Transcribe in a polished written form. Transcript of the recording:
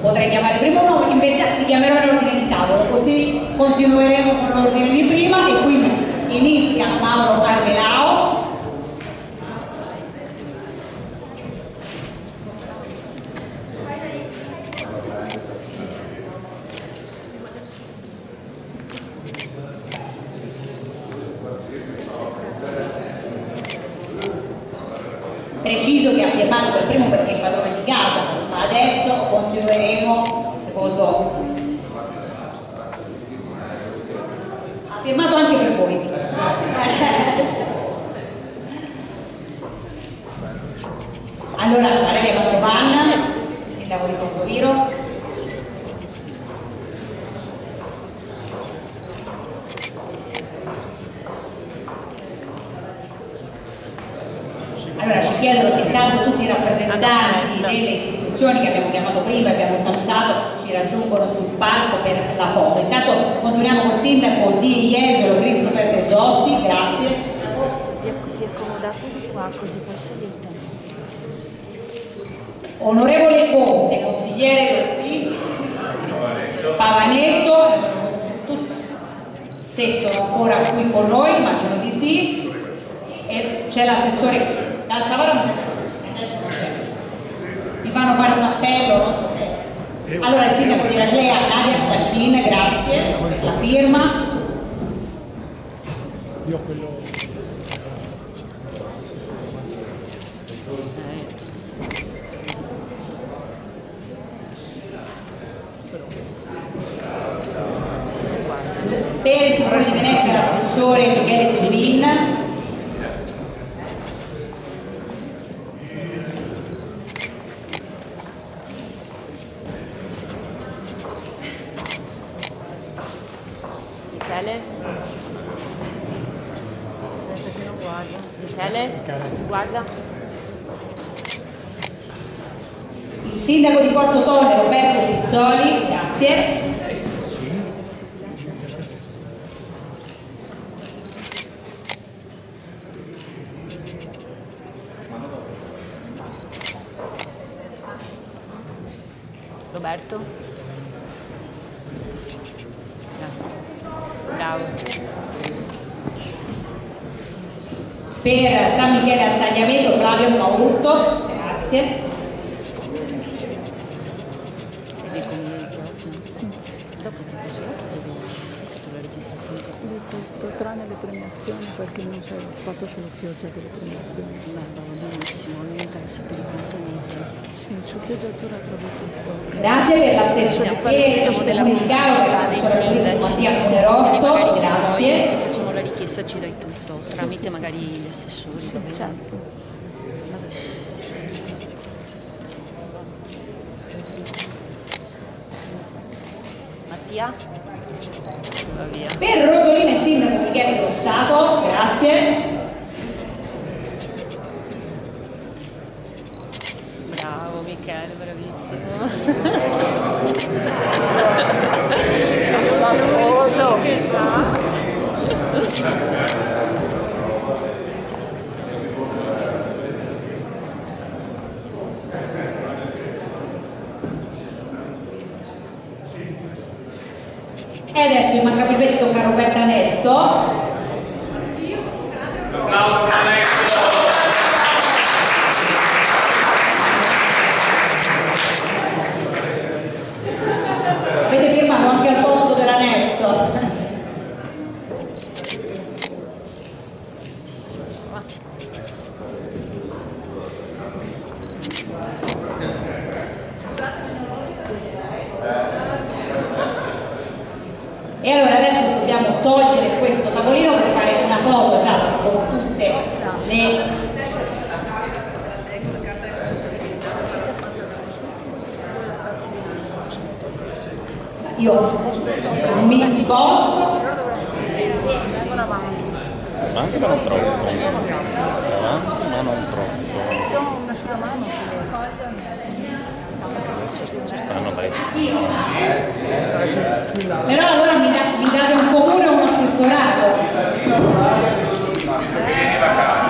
potrei chiamare prima o no, in verità li chiamerò in ordine di tavolo, così continueremo con l'ordine di prima e quindi inizia Mauro Armelao. Preciso che ha firmato per primo perché è padrone di casa, ma adesso continueremo secondo. Ha firmato anche per voi. Allora, Valeria Mantovan, sindaco di Portoviro. Allora ci chiedono se intanto tutti i rappresentanti delle istituzioni che abbiamo chiamato prima e abbiamo salutato ci raggiungono sul palco per la foto. Intanto continuiamo col sindaco di Jesolo, Christopher Rezzotti, grazie. Ti accomodate di qua così poi salite. Onorevole Conte, consigliere del PIL, Pavanetto, se sono ancora qui con noi, immagino di sì, e c'è l'assessore dal Savara, adesso non c'è, mi fanno fare un appello, non so che. Allora il sindaco di Raclea, Nadia Zacchin, grazie per la firma. Io quello... Per il Comune di Venezia l'assessore Michele Zulin. Michele? Perché non guarda? Michele? Guarda. Il sindaco di Porto Tolle Roberto Pizzoli, grazie. Roberto? Bravo. Per San Michele al Tagliaveto Flavio Maurutto, grazie. Sei dei comuni sì. Dopo ti posso tutto la registrazione. Tutto tranne le premiazioni perché non c'è fatto solo pioggia delle premiazioni. Va benissimo, non mi interessa per i contenuti. Sì, su pioggia azzurra trovo tutto. Grazie per l'assessore per il Comune di Cavo, per l'assessore politico Mattia Conerotto, grazie. Ti facciamo la richiesta, ci dai tutto, tramite magari gli assessori. Sì, certo. Mattia? Va via. Per Rosolina il sindaco Michele Grossato, grazie. Bravo Michele, bravissimo. La sposo. E adesso immancabilmente tocca a Roberta Nesto. Avete firmato anche al posto della Nesto. E allora adesso dobbiamo togliere questo tavolino per fare una foto esatta con tutte le... Io mi sposto. Ma anche ma non troppo. Avanti ma non troppo. Ci stanno parecchi. Però allora mi date un comune o un assessorato? Vieni vacanza.